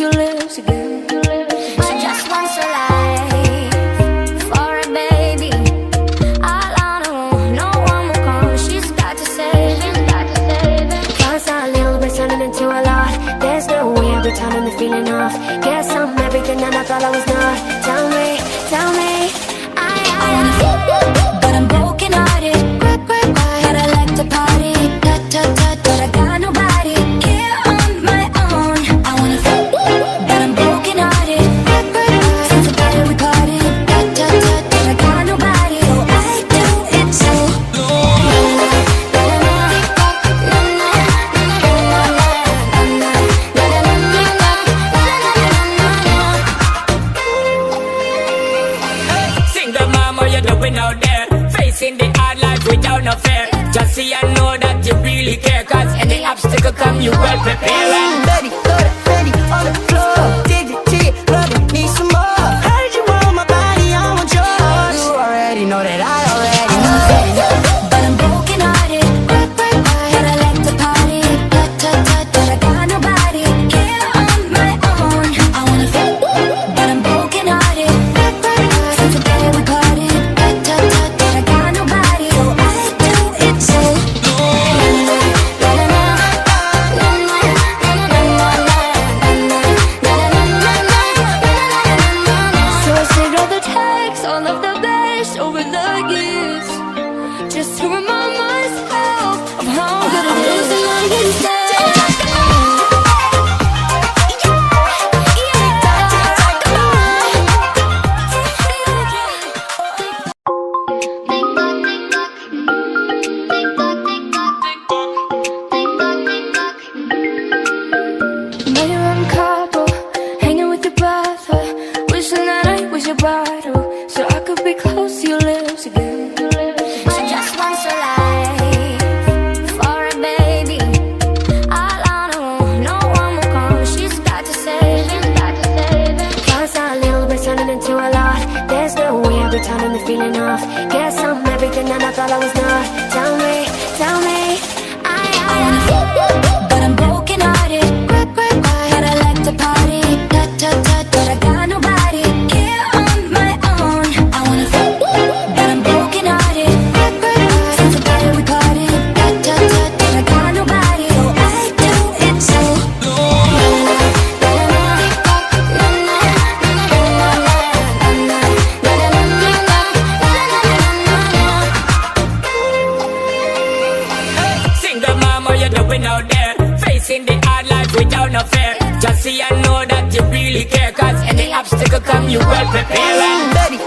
your lips again. She just wants a life for a baby. All on her own, no one will come. She's got to save him. Cause a little bit turning into a lot. There's no way I'll be turning the feeling off. Guess I'm everything and I thought I was not. Tell me, I wanna feel good, but I'm broken hearted. But I like to party, but I got nobody here on my own. I wanna feel good, but I'm broken hearted. Since the day we parted, but I got nobody. So I do it so. Single mom, what you doing out there? Facing the hard life without no fear. Just see I know that you really care. Cause any obstacle come, you well prepare. Ready, ready on the floor. Dig it, love it, need some more. Heard you want my body, I want yours. You already know that I already know. But I'm broken hearted. But I like to party, but I got nobody here on my own. I wanna feel good, but I'm broken hearted. Since the day we parted, but I got nobody. So I do it so. So I saved all the texts, all of the best over the years, just to remind myself of how good it is and I can stay. Now you're on couple, hanging with your brother, wishing that I was your bottle, so I could be close to your lips again. She just wants a life for a baby. All on her own, no one will come. She's got to save him. Cause a little bit turning into a lot. There's no way I'll be turning the feeling off. Guess I'm everything and I thought I was not. Tell me, I wanna feel good, but I'm broken hearted. But I like to party, but I got nobody here on my own. I wanna feel good, but I'm broken hearted. Since the day we parted, but I got nobody. So I do it so. Single mom, what you doing out there? Facing the hard life without no fear. Just see I know that you really care. Cause any obstacle come, you well prepare. Ready,